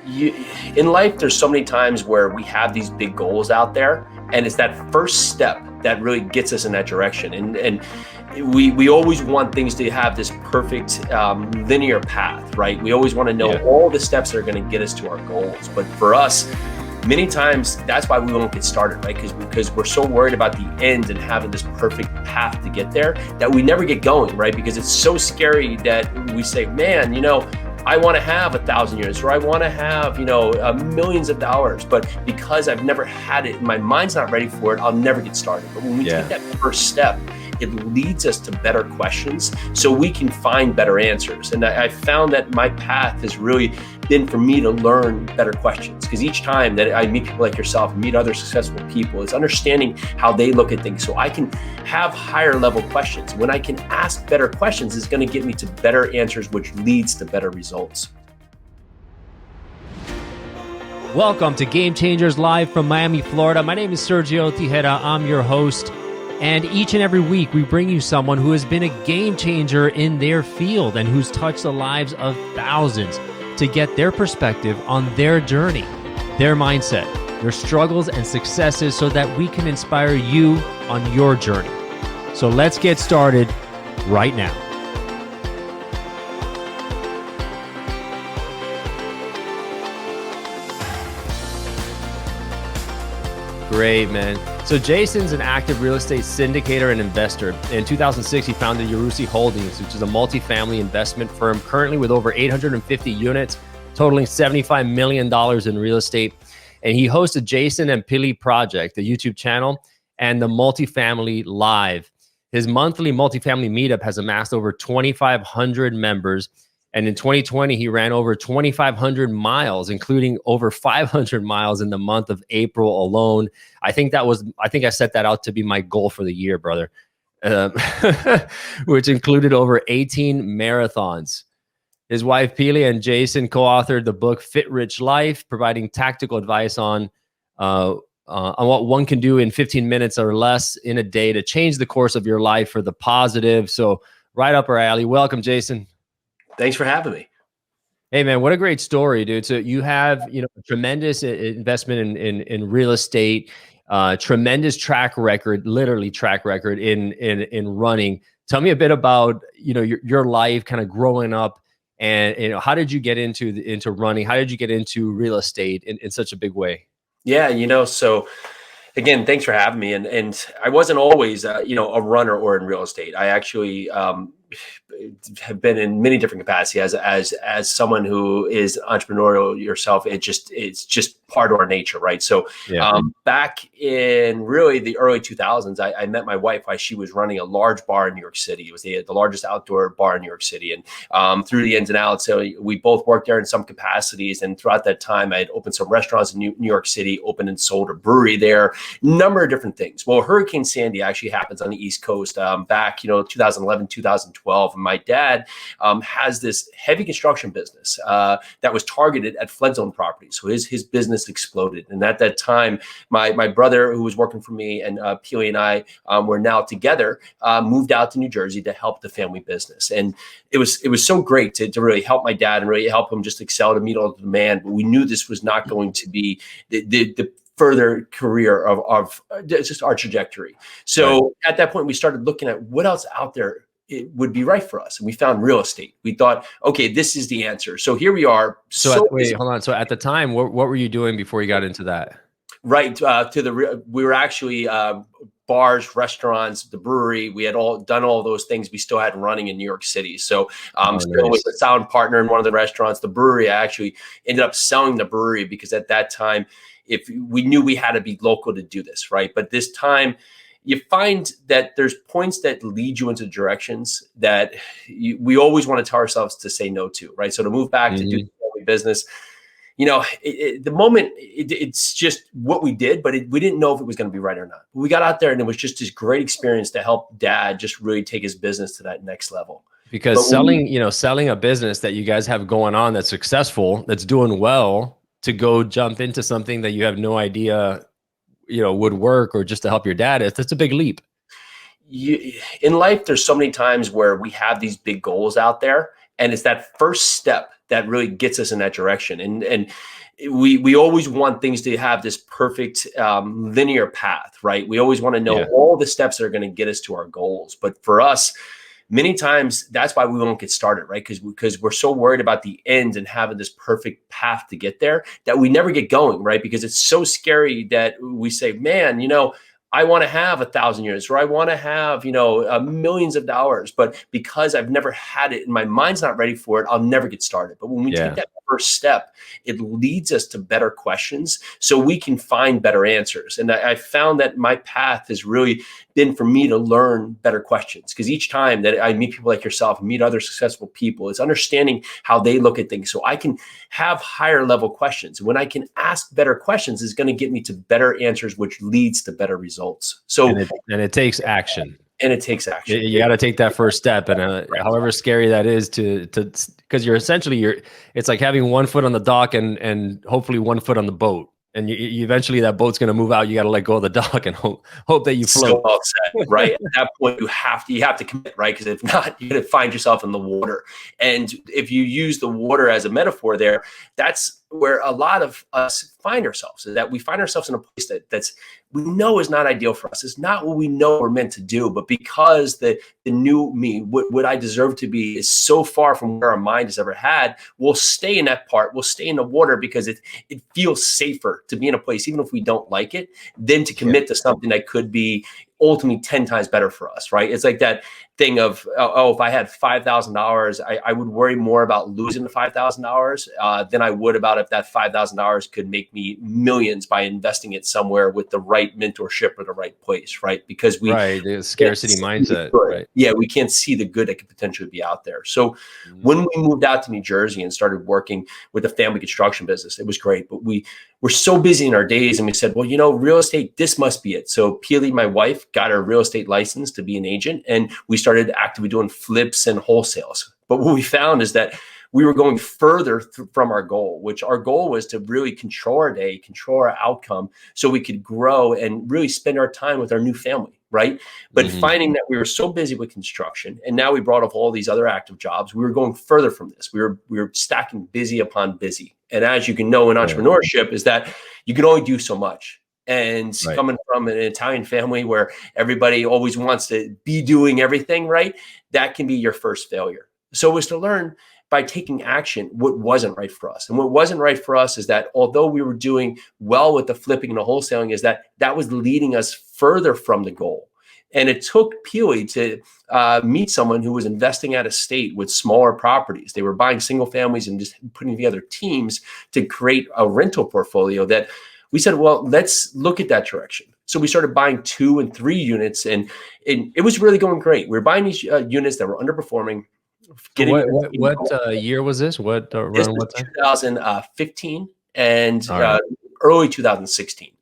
you, in life, there's so many times where we have these big goals out there, and it's that first step that really gets us in that direction. And we always want things to have this perfect linear path, right? We always want to know all the steps that are going to get us to our goals. But for us, many times that's why we won't get started, right? Because we're so worried about the end and having this perfect path to get there that we never get going, right? Because it's so scary that we say, man, I want to have 1,000 units, or I want to have, millions of dollars, but because I've never had it, my mind's not ready for it, I'll never get started. But when we take that first step, it leads us to better questions so we can find better answers. And I found that my path has really been for me to learn better questions, because each time that I meet people like yourself and meet other successful people, it's understanding how they look at things so I can have higher level questions. When I can ask better questions, it's going to get me to better answers, which leads to better results. Welcome to Gamechangers live from Miami, Florida. My name is Sergio Tigera. I'm your host. And each and every week, we bring you someone who has been a game changer in their field and who's touched the lives of thousands to get their perspective on their journey, their mindset, their struggles and successes so that we can inspire you on your journey. So let's get started right now. Great, man. So Jason's an active real estate syndicator and investor. In 2006, he founded Yarusi Holdings, which is a multifamily investment firm currently with over 850 units, totaling $75 million in real estate. And he hosts the Jason and Pili Project, the YouTube channel, and the Multifamily Live. His monthly Multifamily Meetup has amassed over 2,500 members. And in 2020, he ran over 2,500 miles, including over 500 miles in the month of April alone. I think I set that out to be my goal for the year, brother, which included over 18 marathons. His wife, Pili and Jason, co-authored the book Fit Rich Life, providing tactical advice on what one can do in 15 minutes or less in a day to change the course of your life for the positive. So right up our alley. Welcome, Jason. Thanks for having me. Hey, man, what a great story, dude. So you have, a tremendous investment in real estate, tremendous track record, literally track record in running. Tell me a bit about, your life kind of growing up, and, how did you get into running? How did you get into real estate in such a big way? Yeah, so again, thanks for having me. And I wasn't always, a runner or in real estate. I actually have been in many different capacities as someone who is entrepreneurial yourself. It's just part of our nature, right? So back in really the early 2000s, I met my wife while she was running a large bar in New York City. It was the largest outdoor bar in New York City, and through the ins and outs, so we both worked there in some capacities. And throughout that time, I had opened some restaurants in New York City, opened and sold a brewery there, number of different things. Well, Hurricane Sandy actually happens on the East Coast back, 2011, 2012. And my dad has this heavy construction business that was targeted at flood zone properties. So his business exploded. And at that time, my brother, who was working for me, and Pili and I were now together, moved out to New Jersey to help the family business. And it was so great to really help my dad and really help him just excel to meet all the demand. But we knew this was not going to be the further career of just our trajectory. So at that point, we started looking at what else out there it would be right for us. And we found real estate. We thought, okay, this is the answer. So here we are. Wait, hold on. So at the time, what were you doing before you got into that? Right. We were actually bars, restaurants, the brewery. We had done all those things we still had running in New York City. So still was a sound partner in one of the restaurants. The brewery, I actually ended up selling the brewery because at that time, if we knew we had to be local to do this, right? But this time, you find that there's points that lead you into directions that we always want to tell ourselves to say no to, right? So to move back to do the family business, the moment it's just what we did, but we didn't know if it was going to be right or not. We got out there and it was just this great experience to help dad just really take his business to that next level. Because selling a business that you guys have going on that's successful, that's doing well, to go jump into something that you have no idea would work, or just to help your dad, that's a big leap. In life, there's so many times where we have these big goals out there, And it's that first step that really gets us in that direction. And we always want things to have this perfect linear path, right? We always want to know all the steps that are going to get us to our goals. But for us, many times that's why we won't get started, right? Because we're so worried about the end and having this perfect path to get there that we never get going, right? Because it's so scary that we say, man, I want to have 1,000 units, or I want to have, millions of dollars, but because I've never had it and my mind's not ready for it, I'll never get started. But when we take that first step, it leads us to better questions so we can find better answers. And I found that my path has really been for me to learn better questions, because each time that I meet people like yourself, meet other successful people, it's understanding how they look at things so I can have higher level questions. When I can ask better questions, is going to get me to better answers, which leads to better results. So, and it takes action. And it takes action. You got to take that first step, and however scary that is, to because it's like having one foot on the dock and hopefully one foot on the boat. And you eventually that boat's going to move out. You got to let go of the dock and hope that you float. So upset, right? At that point, you have to commit, right? Because if not, you're going to find yourself in the water. And if you use the water as a metaphor there, that's where a lot of us find ourselves, is that we find ourselves in a place that's we know is not ideal for us. It's not what we know we're meant to do, but because the new me, what I deserve to be, is so far from where our mind has ever had, we'll stay in that part. We'll stay in the water because it feels safer to be in a place, even if we don't like it, than to commit to something that could be ultimately 10 times better for us, right? It's like that thing of, if I had $5,000, I would worry more about losing the $5,000 than I would about if that $5,000 could make me millions by investing it somewhere with the right mentorship or the right place, right? Because the scarcity mindset, right? Yeah, we can't see the good that could potentially be out there. So when we moved out to New Jersey and started working with a family construction business, it was great, but we were so busy in our days, and we said, well, real estate, this must be it. So Pili, my wife, got her real estate license to be an agent, and we started actively doing flips and wholesales. But what we found is that we were going further from our goal, which our goal was to really control our day, control our outcome, so we could grow and really spend our time with our new family, right? But finding that we were so busy with construction, and now we brought up all these other active jobs, we were going further from this. We were stacking busy upon busy. And as you can know in entrepreneurship, is that you can only do so much. And coming from an Italian family where everybody always wants to be doing everything right, that can be your first failure. So it was to learn by taking action what wasn't right for us. And what wasn't right for us is that although we were doing well with the flipping and the wholesaling, is that was leading us further from the goal. And it took Pili to meet someone who was investing out of state with smaller properties. They were buying single families and just putting together teams to create a rental portfolio that we said, well, let's look at that direction. So we started buying 2 and 3 units, and it was really going great. We were buying these units that were underperforming. What year was this? What time? 2015 and early 2016.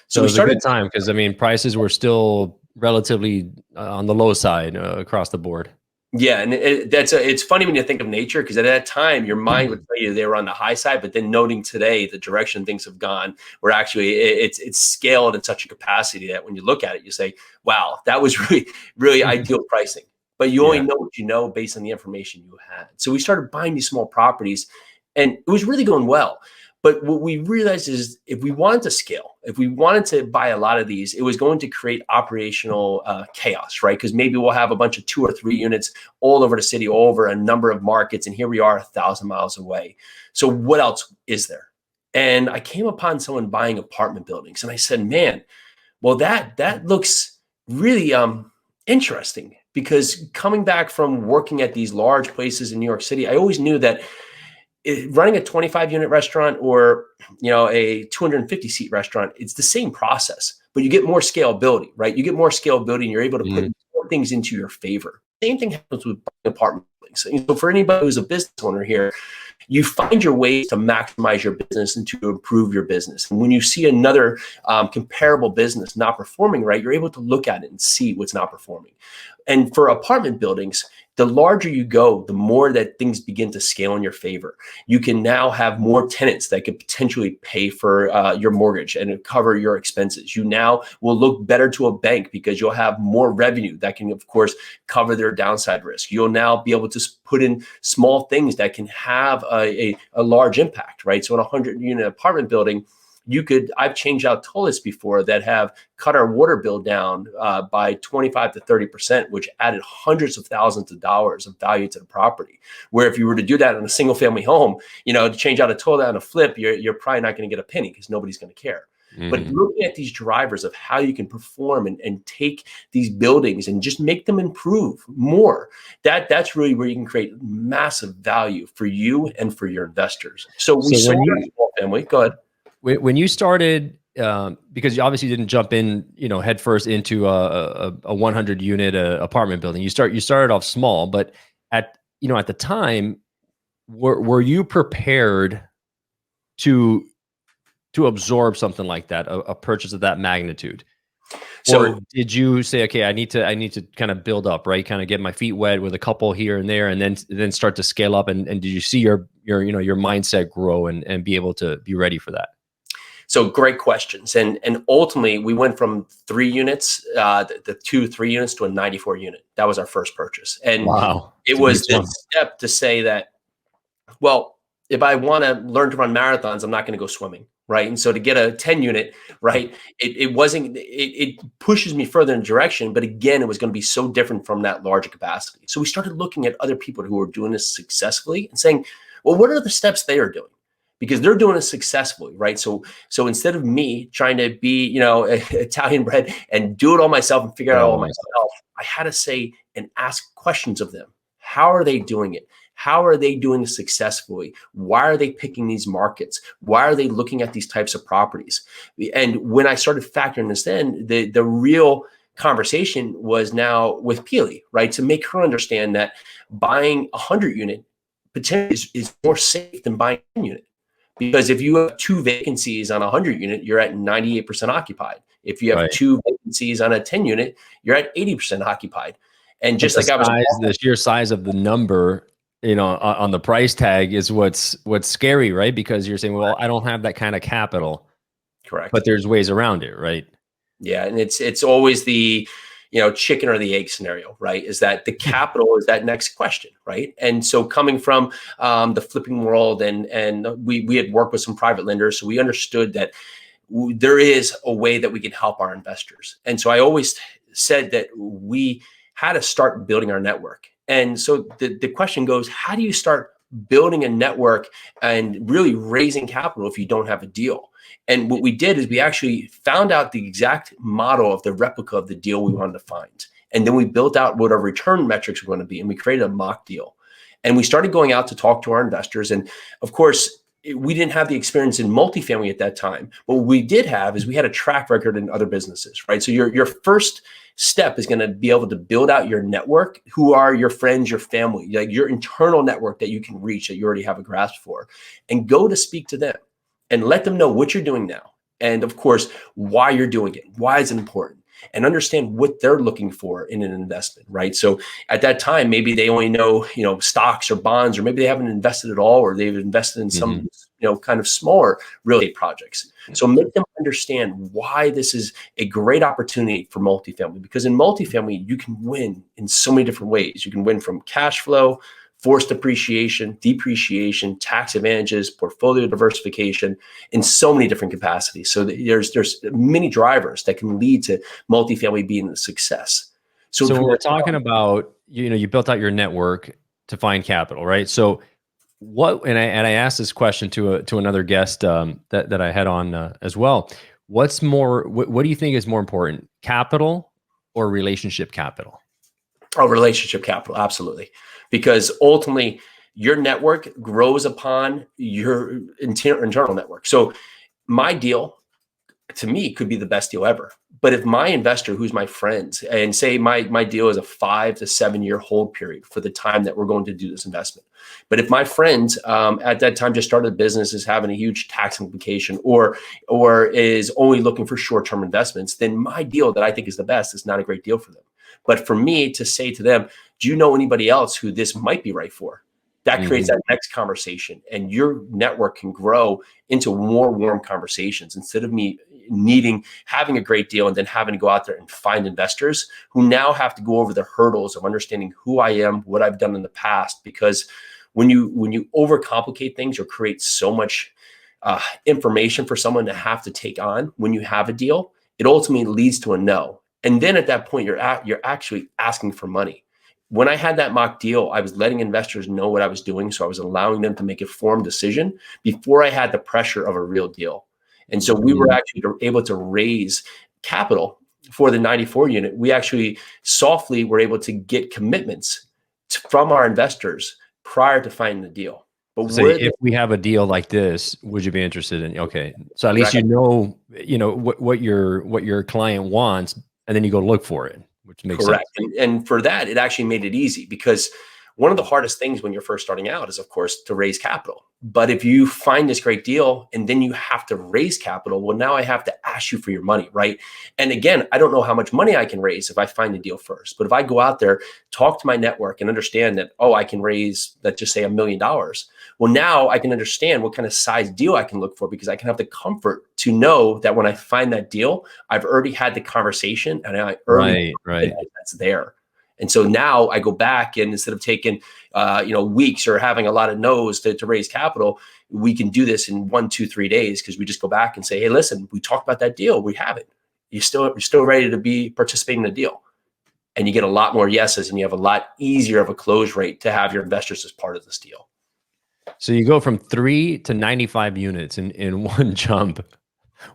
So it was a good time, because prices were still relatively on the low side across the board. Yeah, and it's funny when you think of nature, because at that time your mind would tell you they were on the high side, but then noting today the direction things have gone, where actually it's scaled in such a capacity that when you look at it, you say, "Wow, that was really really ideal pricing." But you only know what you know based on the information you had. So we started buying these small properties, and it was really going well. But what we realized is if we wanted to scale, if we wanted to buy a lot of these, it was going to create operational chaos, right? Because maybe we'll have a bunch of 2 or 3 units all over the city, all over a number of markets, and here we are 1,000 miles away. So what else is there? And I came upon someone buying apartment buildings, and I said, man, well, that looks really interesting, because coming back from working at these large places in New York City, I always knew that running a 25 unit restaurant or a 250 seat restaurant, it's the same process, but you get more scalability, right? You get more scalability, and you're able to put more things into your favor. Same thing happens with apartment buildings. So for anybody who's a business owner here, you find your ways to maximize your business and to improve your business. And when you see another comparable business not performing right, you're able to look at it and see what's not performing. And for apartment buildings, The larger you go, the more that things begin to scale in your favor. You can now have more tenants that could potentially pay for your mortgage and cover your expenses. You now will look better to a bank because you'll have more revenue that can, of course, cover their downside risk. You'll now be able to put in small things that can have a large impact, right? So in a 100-unit apartment building, I've changed out toilets before that have cut our water bill down by 25 to 30%, which added hundreds of thousands of dollars of value to the property. Where if you were to do that in a single family home, to change out a toilet on a flip, you're probably not going to get a penny because nobody's going to care. Mm-hmm. But looking at these drivers of how you can perform and take these buildings and just make them improve more, that's really where you can create massive value for you and for your investors. So we sold our small family. Go ahead. When you started, because you obviously didn't jump in, headfirst into a 100-unit apartment building. You started off small, but at the time, were you prepared to absorb something like that, a purchase of that magnitude? Or did you say, okay, I need to kind of build up, right? Kind of get my feet wet with a couple here and there, and then start to scale up. And did you see your mindset grow and be able to be ready for that? So great questions. And ultimately we went from 3 units, the 2-3 units to a 94 unit. That was our first purchase. And wow, it was the step to say that, well, if I want to learn to run marathons, I'm not going to go swimming. Right. And so to get a 10 unit, right, it pushes me further in direction. But again, it was going to be so different from that larger capacity. So we started looking at other people who are doing this successfully and saying, well, what are the steps they are doing? Because they're doing it successfully, right? So instead of me trying to be, Italian bred and do it all myself and figure it out all myself, I had to say and ask questions of them. How are they doing it? How are they doing this successfully? Why are they picking these markets? Why are they looking at these types of properties? And when I started factoring this in, the real conversation was now with Pili, right? To make her understand that buying a 100-unit potentially is more safe than buying a 10-unit. Because if you have 2 vacancies on a 100-unit, you're at 98% occupied. If you have 2 vacancies on a 10-unit, you're at 80% occupied. And just like the sheer size of the number, on the price tag is what's scary, right? Because you're saying, well, I don't have that kind of capital. Correct. But there's ways around it, right? Yeah, and it's always the chicken or the egg scenario, right? Is that the capital is that next question, right? And so coming from the flipping world, and we had worked with some private lenders, so we understood that there is a way that we can help our investors. And so I always said that we had to start building our network. And so the question goes, how do you start building a network and really raising capital if you don't have a deal? And what we did is we actually found out the exact model of the replica of the deal we wanted to find. And then we built out what our return metrics were going to be. And we created a mock deal. And we started going out to talk to our investors. And of course, we didn't have the experience in multifamily at that time. But what we did have is we had a track record in other businesses, right? So your first step is going to be able to build out your network, who are your friends, your family, like your internal network that you can reach, that you already have a grasp for, and go to speak to them and let them know what you're doing now. And of course, why you're doing it, why is it important, and understand what they're looking for in an investment, right? So at that time, maybe they only know, stocks or bonds, or maybe they haven't invested at all, or they've invested in some, kind of smaller real estate projects. So make them understand why this is a great opportunity for multifamily, because in multifamily, you can win in so many different ways. You can win from cash flow, forced appreciation, depreciation, tax advantages, portfolio diversification in so many different capacities. So there's many drivers that can lead to multifamily being a success. So when we're talking about, you built out your network to find capital, right? So and I asked this question to another guest that I had on as well. What do you think is more important, capital or relationship capital? Oh, relationship capital, absolutely. Because ultimately, your network grows upon your internal network. So my deal, to me, could be the best deal ever. But if my investor, who's my friends, and say my deal is a 5 to 7 year hold period for the time that we're going to do this investment. But if my friend at that time just started a business, is having a huge tax implication, or is only looking for short-term investments, then my deal that I think is the best is not a great deal for them. But for me to say to them, do you know anybody else who this might be right for? That creates that next conversation, and your network can grow into more warm conversations instead of me having a great deal and then having to go out there and find investors who now have to go over the hurdles of understanding who I am, what I've done in the past. Because when you overcomplicate things or create so much information for someone to have to take on when you have a deal, it ultimately leads to a no. And then at that point, you're actually asking for money. When I had that mock deal, I was letting investors know what I was doing. So I was allowing them to make a informed decision before I had the pressure of a real deal. And so we were actually able to raise capital for the 94 unit. We actually softly were able to get commitments from our investors prior to finding the deal. But say if we have a deal like this, would you be interested in? Okay, so at least you know what your client wants, and then you go look for it, which makes correct. sense. And for that, it actually made it easy, because one of the hardest things when you're first starting out is, of course, to raise capital. But if you find this great deal and then you have to raise capital, well, now I have to ask you for your money, right? And again, I don't know how much money I can raise if I find the deal first. But if I go out there, talk to my network and understand that, oh, I can raise, let's just say $1 million. Well, now I can understand what kind of size deal I can look for, because I can have the comfort to know that when I find that deal, I've already had the conversation and I already right. That's there. And so now I go back, and instead of taking, weeks or having a lot of no's to raise capital, we can do this in 1, 2, 3 days, because we just go back and say, hey, listen, we talked about that deal. We have it. You're still ready to be participating in the deal. And you get a lot more yeses, and you have a lot easier of a close rate to have your investors as part of this deal. So you go from 3 to 95 units in one jump.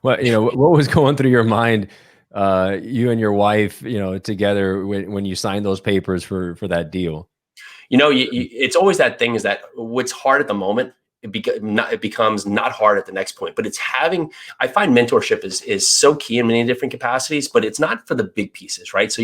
What was going through your mind, you and your wife, together when you signed those papers for that deal? It's always that thing, is that what's hard at the moment, it becomes not hard at the next point. But I find mentorship is so key in many different capacities, but it's not for the big pieces, right? So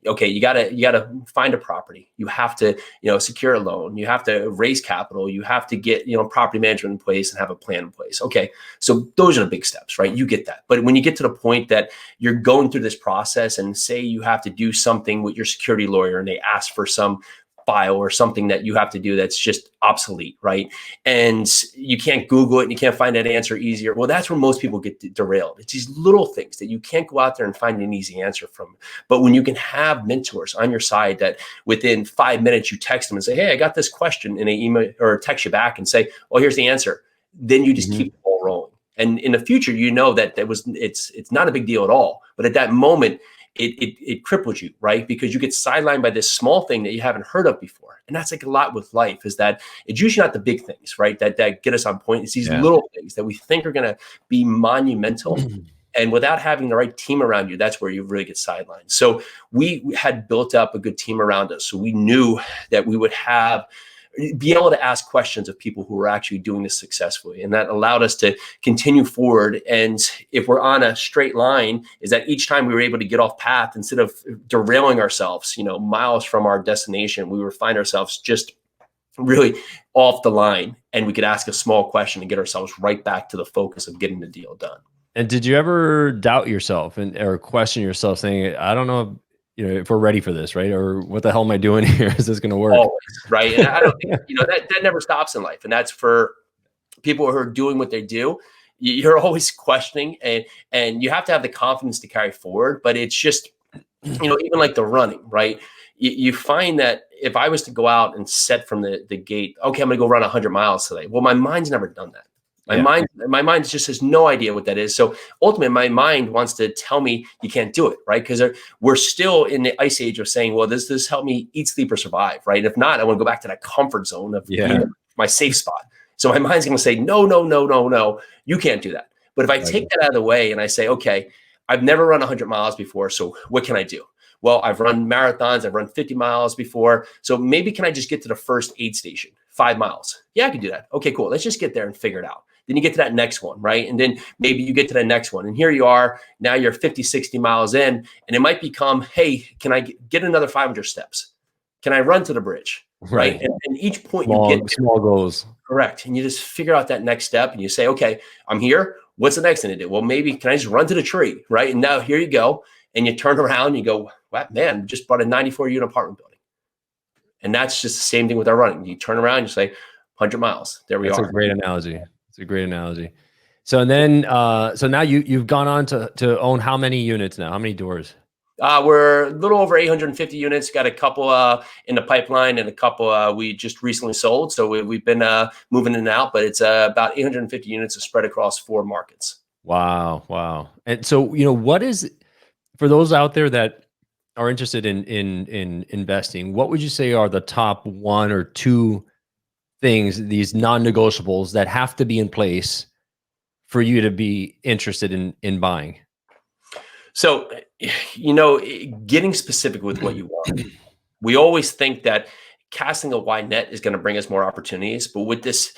okay, you gotta find a property. You have to, secure a loan. You have to raise capital. You have to get, property management in place and have a plan in place. Okay, so those are the big steps, right? You get that. But when you get to the point that you're going through this process, and say you have to do something with your security lawyer, and they ask for some file or something that you have to do that's just obsolete, right? And you can't Google it and you can't find that answer easier. Well, that's where most people get derailed. It's these little things that you can't go out there and find an easy answer from. But when you can have mentors on your side that within 5 minutes you text them and say, hey, I got this question, and they email or text you back and say, oh, here's the answer. Then you just keep the ball rolling. And in the future, it's not a big deal at all. But at that moment, it cripples you, right? Because you get sidelined by this small thing that you haven't heard of before. And that's like a lot with life, is that it's usually not the big things, right? That get us on point. It's these little things that we think are going to be monumental. And without having the right team around you, that's where you really get sidelined. So we had built up a good team around us. So we knew that we would be able to ask questions of people who were actually doing this successfully. And that allowed us to continue forward. And if we're on a straight line, is that each time we were able to get off path, instead of derailing ourselves, miles from our destination, we would find ourselves just really off the line, and we could ask a small question and get ourselves right back to the focus of getting the deal done. And did you ever doubt yourself or question yourself, saying, I don't know if we're ready for this, right? Or what the hell am I doing here? Is this going to work? Always, right? And I don't think, that never stops in life. And that's for people who are doing what they do. You're always questioning, and you have to have the confidence to carry forward. But it's just, even like the running, right? You find that if I was to go out and set from the gate, okay, I'm going to go run 100 miles today. Well, my mind's never done that. My mind just has no idea what that is. So ultimately, my mind wants to tell me you can't do it, right? Because we're still in the ice age of saying, well, does this help me eat, sleep, or survive, right? And if not, I want to go back to that comfort zone of my safe spot. So my mind's going to say, no, you can't do that. But if I take that out of the way and I say, okay, I've never run 100 miles before, so what can I do? Well, I've run marathons, I've run 50 miles before. So maybe can I just get to the first aid station, 5 miles? Yeah, I can do that. Okay, cool. Let's just get there and figure it out. Then you get to that next one, right? And then maybe you get to that next one. And here you are, now you're 50, 60 miles in, and it might become, hey, can I get another 500 steps? Can I run to the bridge? Right. And each point you get small goals. Correct. And you just figure out that next step and you say, okay, I'm here. What's the next thing to do? Well, maybe can I just run to the tree? Right. And now here you go. And you turn around and you go, Wow, man, just bought a 94 unit apartment building. And that's just the same thing with our running. You turn around, you say 100 miles. There we are. That's a great analogy. It's a great analogy. So and then so now you've gone on to own how many units now? How many doors? We're a little over 850 units. Got a couple in the pipeline, and a couple we just recently sold. So we've been moving in and out, but it's about 850 units spread across 4 markets. Wow, wow. And so what is, for those out there that are interested in investing, what would you say are the top 1 or 2 things, these non-negotiables that have to be in place for you to be interested in buying? So, getting specific with what you want. We always think that casting a wide net is going to bring us more opportunities, but what this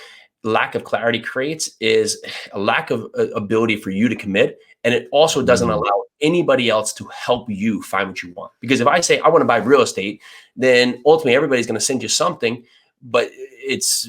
lack of clarity creates is a lack of ability for you to commit, and it also doesn't allow anybody else to help you find what you want. Because if I say I want to buy real estate, then ultimately everybody's going to send you something, but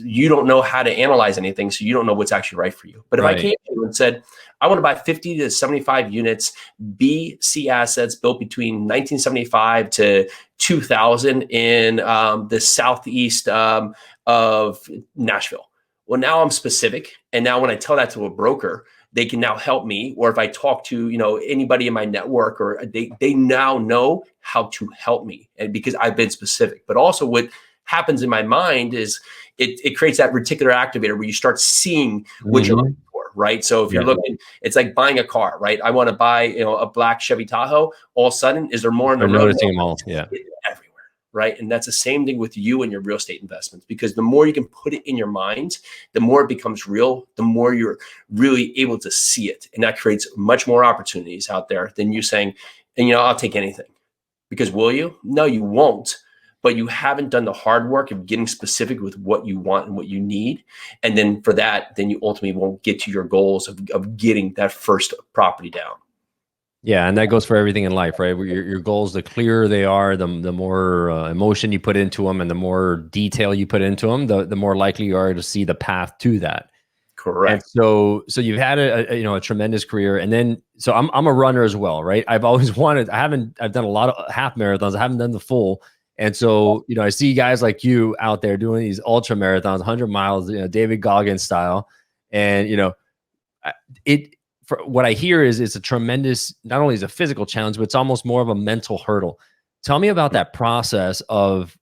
you don't know how to analyze anything, so you don't know what's actually right for you. But if I came to you and said, I want to buy 50 to 75 units, B, C assets built between 1975 to 2000 in the southeast of Nashville. Well, now I'm specific. And now when I tell that to a broker, they can now help me. Or if I talk to anybody in my network, or they now know how to help me, and because I've been specific. But also what happens in my mind is it creates that reticular activator where you start seeing what you're looking for, right? So if you're looking, it's like buying a car, right? I want to buy a black Chevy Tahoe. All of a sudden, is there more in the road? Noticing them all, yeah. Everywhere, right? And that's the same thing with you and your real estate investments, because the more you can put it in your mind, the more it becomes real, the more you're really able to see it. And that creates much more opportunities out there than you saying, and I'll take anything. Because will you? No, you won't. But you haven't done the hard work of getting specific with what you want and what you need. And then for that, then you ultimately won't get to your goals of getting that first property down. Yeah, and that goes for everything in life, right? Your goals, the clearer they are, the more emotion you put into them, and the more detail you put into them, the more likely you are to see the path to that. Correct. And so you've had a tremendous career, and then so I'm a runner as well, right? I've always wanted. I've done a lot of half marathons. I haven't done the full. And so, I see guys like you out there doing these ultra marathons, 100 miles, David Goggins style. And, for what I hear is it's a tremendous, not only is a physical challenge, but it's almost more of a mental hurdle. Tell me about that process of,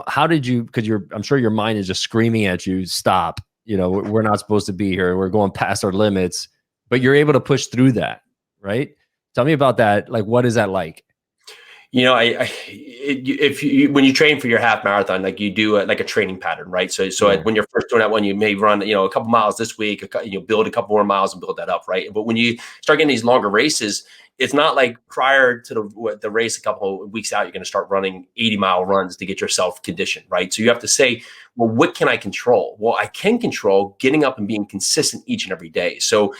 how did you, because I'm sure your mind is just screaming at you, stop, we're not supposed to be here. We're going past our limits, but you're able to push through that, right? Tell me about that. Like, what is that like? When you train for your half marathon, like you do like a training pattern, right? So when you're first doing that one, you may run, a couple miles this week, build a couple more miles and build that up, right? But when you start getting these longer races, it's not like prior to the race, a couple of weeks out, you're going to start running 80-mile runs to get yourself conditioned, right? So you have to say, well, what can I control? Well, I can control getting up and being consistent each and every day. So,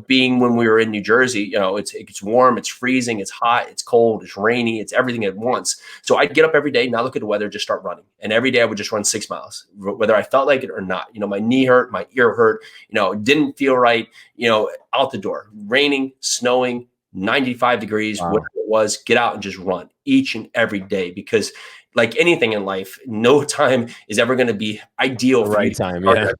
being when we were in New Jersey, it gets warm, it's freezing, it's hot, it's cold, it's rainy, it's everything at once. So I'd get up every day, not look at the weather, just start running. And every day I would just run 6 miles, whether I felt like it or not. My knee hurt, my ear hurt, didn't feel right, out the door, raining, snowing, 95 degrees, whatever it was, get out and just run each and every day. Because like anything in life, no time is ever going to be ideal for you. Time, yeah.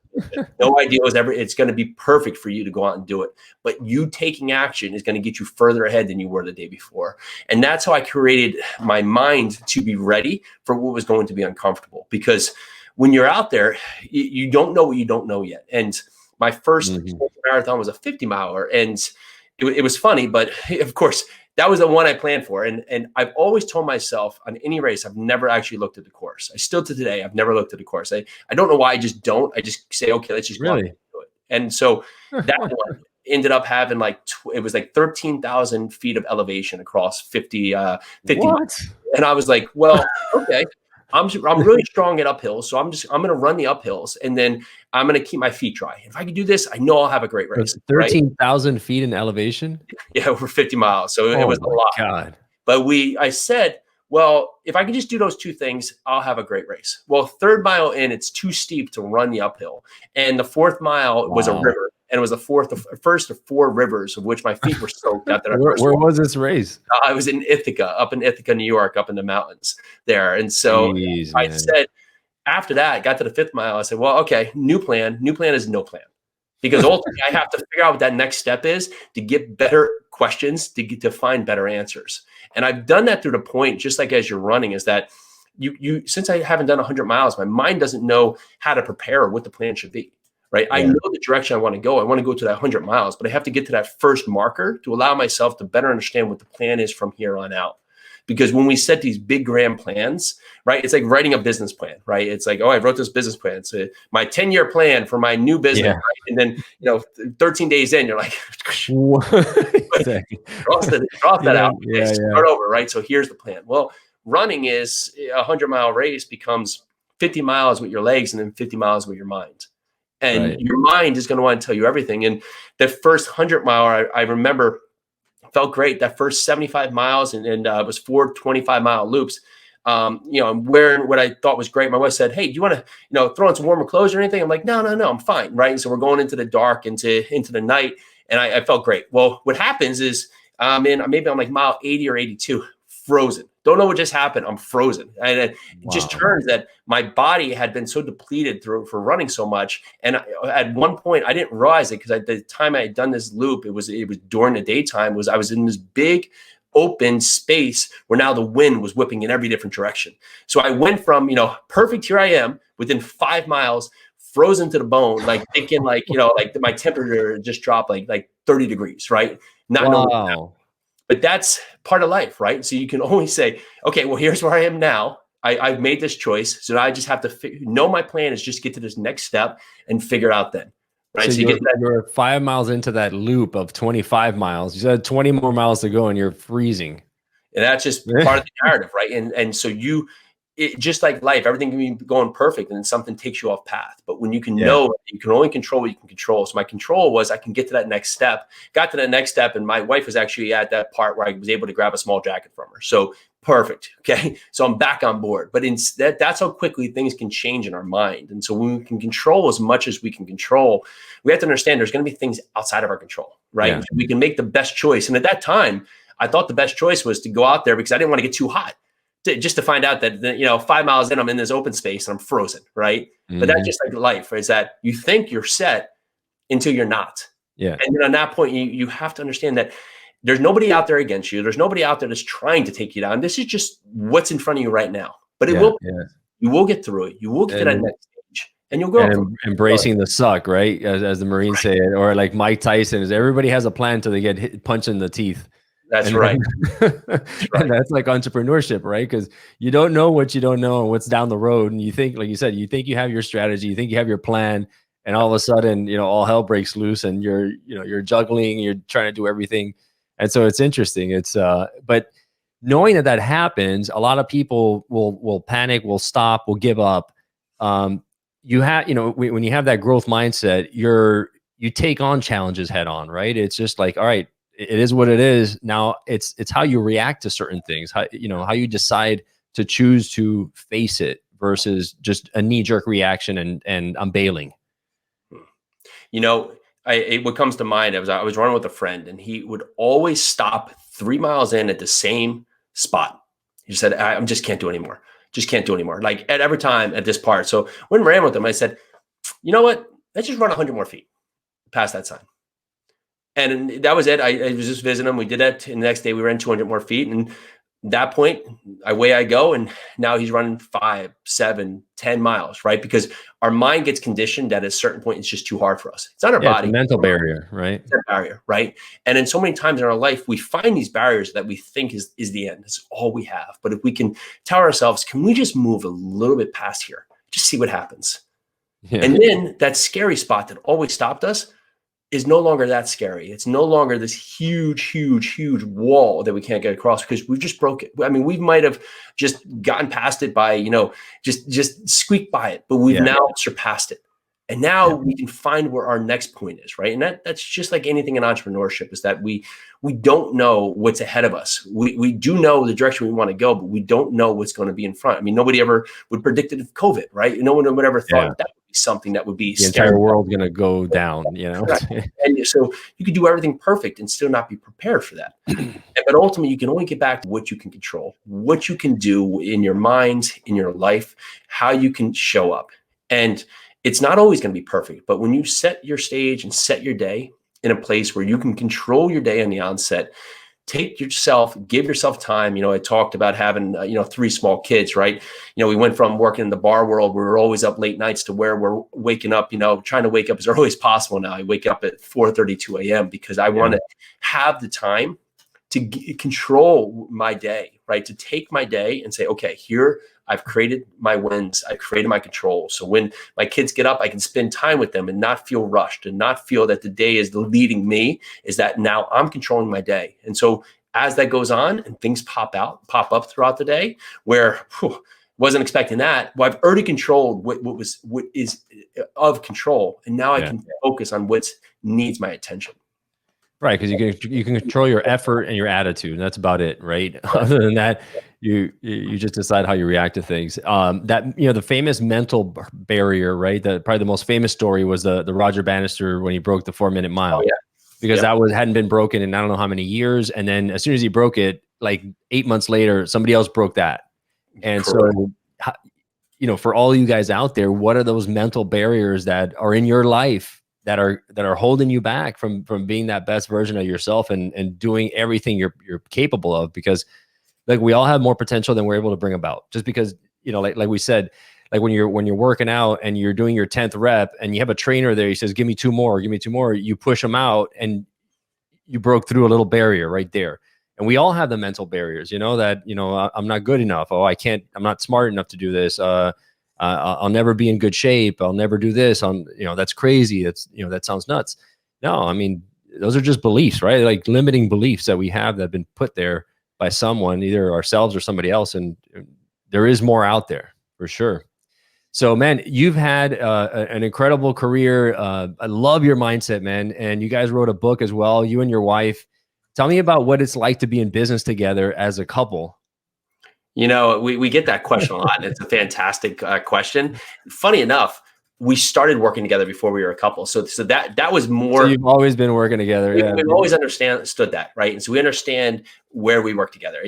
No ideal is ever, it's going to be perfect for you to go out and do it. But you taking action is going to get you further ahead than you were the day before. And that's how I created my mind to be ready for what was going to be uncomfortable. Because when you're out there, you don't know what you don't know yet. And my first marathon was a 50-miler, and it was funny, but of course, that was the one I planned for. And I've always told myself on any race, I've never actually looked at the course. I still to today, I've never looked at the course. I don't know why I just don't. I just say, okay, let's just go and do it. And so that one ended up having it was like 13,000 feet of elevation across 50 miles. And I was like, well, okay. I'm really strong at uphills, so I'm going to run the uphills, and then I'm going to keep my feet dry. If I can do this, I know I'll have a great race. 13,000 feet in elevation? Yeah, over 50 miles. So it was a lot. God. But I said, well, if I can just do those 2 things, I'll have a great race. Well, 3rd mile in, it's too steep to run the uphill. And the 4th mile was a river. And it was the first of 4 rivers of which my feet were soaked after that first Where one. was this race? I was in Ithaca, up in Ithaca, New York, up in the mountains there. And so Jeez, I man. said, after that, I got to the 5th mile. I said, well, okay, new plan. New plan is no plan. Because ultimately I have to figure out what that next step is to get better questions, to find better answers. And I've done that through the point, just like as you're running, is that you since I haven't done 100 miles, my mind doesn't know how to prepare or what the plan should be. Right. Yeah. I know the direction I want to go. I want to go to that 100 miles, but I have to get to that first marker to allow myself to better understand what the plan is from here on out. Because when we set these big grand plans, right, it's like writing a business plan, right? It's like, oh, I wrote this business plan. It's my 10-year plan for my new business. Yeah. Right? And then, 13 days in, you're like, exactly. cross that out. Start over, right? So here's the plan. Well, running is a 100-mile race becomes 50 miles with your legs and then 50 miles with your mind. And your mind is going to want to tell you everything. And the first 100-mile, I remember, felt great. That first 75 miles and it was 4 25-mile loops. I'm wearing what I thought was great. My wife said, hey, do you want to, throw on some warmer clothes or anything? I'm like, no, I'm fine. Right. And so we're going into the dark, into the night. And I felt great. Well, what happens is maybe I'm like mile 80 or 82, frozen. Don't know what just happened. I'm frozen. And it just turns that my body had been so depleted for running so much. And at one point I didn't realize it, because at the time I had done this loop, it was during the daytime, I was in this big open space where now the wind was whipping in every different direction. So I went from, perfect, here I am within 5 miles, frozen to the bone, like thinking like my temperature just dropped like 30 degrees, right? Not knowing. But that's part of life, right? So you can only say, okay, well, here's where I am now. I've made this choice. So now I just have to know my plan is just get to this next step and figure it out then. Right. So you're 5 miles into that loop of 25 miles. You said 20 more miles to go and you're freezing. And that's just part of the narrative, right? And so just like life, everything can be going perfect and then something takes you off path. But when you can know, you can only control what you can control. So my control was I can get to that next step, got to that next step. And my wife was actually at that part where I was able to grab a small jacket from her. So perfect. Okay. So I'm back on board. But instead, that's how quickly things can change in our mind. And so when we can control as much as we can control, we have to understand there's going to be things outside of our control, right? Yeah. We can make the best choice. And at that time, I thought the best choice was to go out there because I didn't want to get too hot. Just to find out that, 5 miles in, I'm in this open space and I'm frozen, right? Mm-hmm. But that's just like life, is that you think you're set until you're not. Yeah. And then on that point, you have to understand that there's nobody out there against you. There's nobody out there that's trying to take you down. This is just what's in front of you right now. But you will get through it. You will get to that next stage and you'll go. And embracing the suck, right? As the Marines say it, or like Mike Tyson, is everybody has a plan till they get punched in the teeth. That's right. And that's like entrepreneurship, right? Because you don't know what you don't know and what's down the road. And you think, like you said, you think you have your strategy, you think you have your plan, and all of a sudden, all hell breaks loose and you're juggling, you're trying to do everything. And so it's interesting. It's but knowing that happens, a lot of people will panic, will stop, will give up. You have, when you have that growth mindset, you take on challenges head on, right? It's just like, all right, it is what it is. Now it's how you react to certain things, how you decide to choose to face it versus just a knee-jerk reaction and I'm bailing. What comes to mind, I was running with a friend and he would always stop 3 miles in at the same spot. He said, I just can't do anymore. Just can't do anymore. Like at every time at this part. So when I ran with him, I said, you know what? Let's just run 100 more feet past that sign. And that was it. I was just visiting him. We did that. And the next day we ran 200 more feet. And at that point, away I go. And now he's running 5, 7, 10 miles, right? Because our mind gets conditioned that at a certain point, it's just too hard for us. It's not our body. It's a mental barrier, right? It's a barrier, right? And then so many times in our life, we find these barriers that we think is the end. It's all we have. But if we can tell ourselves, can we just move a little bit past here? Just see what happens. Yeah. And then that scary spot that always stopped us is no longer that scary. It's no longer this huge, huge, huge wall that we can't get across because we've just broke it. I mean, we might have just gotten past it by, just squeaked by it, but we've now surpassed it. And now we can find where our next point is, right? And that's just like anything in entrepreneurship, is that we don't know what's ahead of us. We do know the direction we want to go, but we don't know what's going to be in front. I mean, nobody ever would predict it of COVID, right? No one would ever thought that would be something that would be the entire world going to go down, And so you could do everything perfect and still not be prepared for that. But ultimately, you can only get back to what you can control, what you can do in your mind, in your life, how you can show up. And it's not always going to be perfect, but when you set your stage and set your day in a place where you can control your day on the onset, give yourself time. I talked about having, 3 small kids, right? We went from working in the bar world where we're always up late nights to where we're waking up, trying to wake up as early as possible. Now I wake up at 4:32 a.m. because I want to have the time to control my day, right? To take my day and say, okay, here I've created my wins. I've created my control. So when my kids get up, I can spend time with them and not feel rushed and not feel that the day is leading me, is that now I'm controlling my day. And so as that goes on and things pop up throughout the day where wasn't expecting that, well, I've already controlled what is of control. And now I can focus on what needs my attention. Right, because you can control your effort and your attitude, and that's about it, right? Other than that, you just decide how you react to things. That the famous mental barrier, right? Probably the most famous story was the Roger Bannister when he broke the 4-minute mile, because that hadn't been broken in I don't know how many years, and then as soon as he broke it, like 8 months later, somebody else broke that, and so for all you guys out there, what are those mental barriers that are in your life that are holding you back from being that best version of yourself and doing everything you're capable of? Because like we all have more potential than we're able to bring about. Just because like we said, like when you're working out and you're doing your 10th rep and you have a trainer there, he says, give me 2 more, you push them out and you broke through a little barrier right there. And we all have the mental barriers, that I'm not good enough. Oh, I'm not smart enough to do this. I'll never be in good shape. I'll never do this. That's crazy. That sounds nuts. No, I mean, those are just beliefs, right? Like limiting beliefs that we have that have been put there by someone, either ourselves or somebody else. And there is more out there for sure. So, man, you've had an incredible career. I love your mindset, man. And you guys wrote a book as well, you and your wife. Tell me about what it's like to be in business together as a couple. We get that question a lot, and it's a fantastic question. Funny enough, we started working together before we were a couple. So that was more. So you've always been working together. We've always understood that, right? And so we understand where we work together.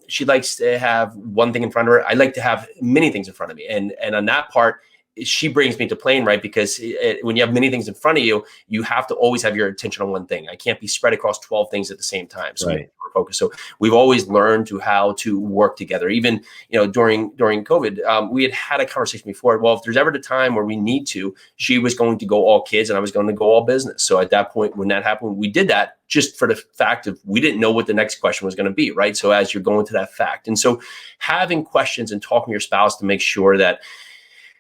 She likes to have one thing in front of her. I like to have many things in front of me. And on that part, she brings me to playing, right? Because when you have many things in front of you, you have to always have your attention on one thing. I can't be spread across 12 things at the same time. So right. Focus. So we've always learned how to work together. Even, during COVID, we had a conversation before. Well, if there's ever the time where we need to, she was going to go all kids and I was going to go all business. So at that point, when that happened, we did that just for the fact of we didn't know what the next question was going to be, right? So as you're going to that fact. And so having questions and talking to your spouse to make sure that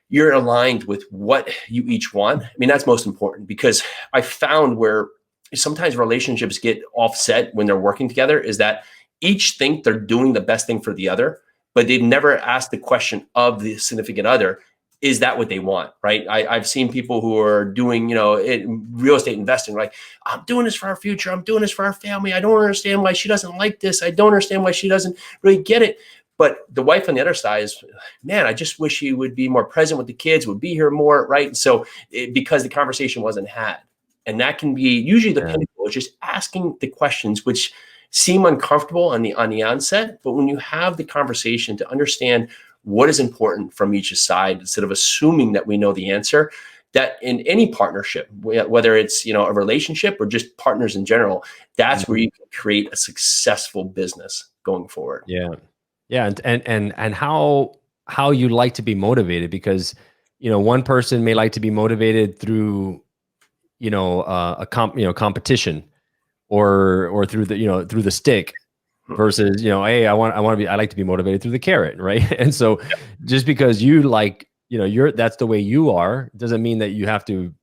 you're aligned with what you each want. I mean, that's most important, because I found where sometimes relationships get offset when they're working together is that each think they're doing the best thing for the other, but they've never asked the question of the significant other, is that what they want, right? I've seen people who are doing, real estate investing, like, I'm doing this for our future. I'm doing this for our family. I don't understand why she doesn't like this. I don't understand why she doesn't really get it. But the wife on the other side is, man, I just wish she would be more present with the kids, would be here more, right? And so because the conversation wasn't had. And that can be usually the pinnacle, is just asking the questions which seem uncomfortable on the onset. But when you have the conversation to understand what is important from each side, instead of assuming that we know the answer, that in any partnership, whether it's, a relationship or just partners in general, that's where you can create a successful business going forward. Yeah. Yeah. And how you like to be motivated, because, one person may like to be motivated through, competition or through the stick, versus, hey, I like to be motivated through the carrot. Right. And so just because you like, that's the way you are, doesn't mean that you have to,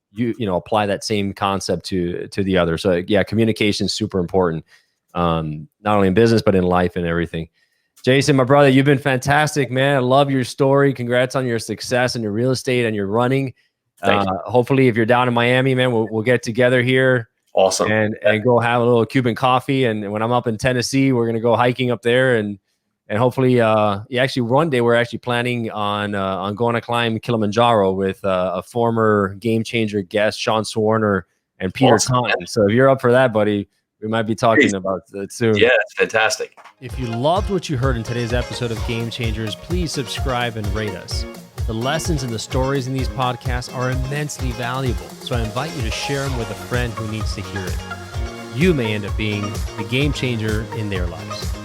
apply that same concept to the other. So yeah, communication is super important. Not only in business, but in life and everything. Jason, my brother, you've been fantastic, man. I love your story. Congrats on your success in your real estate and your running. Hopefully, if you're down in Miami, man, we'll get together here. Awesome. And go have a little Cuban coffee. And when I'm up in Tennessee, we're going to go hiking up there and And hopefully, actually one day we're actually planning on going to climb Kilimanjaro with a former Game Changer guest, Sean Swarner and Peter Taunton. So if you're up for that, buddy, we might be talking about it soon. Yeah, it's fantastic. If you loved what you heard in today's episode of Game Changers, please subscribe and rate us. The lessons and the stories in these podcasts are immensely valuable, so I invite you to share them with a friend who needs to hear it. You may end up being the game changer in their lives.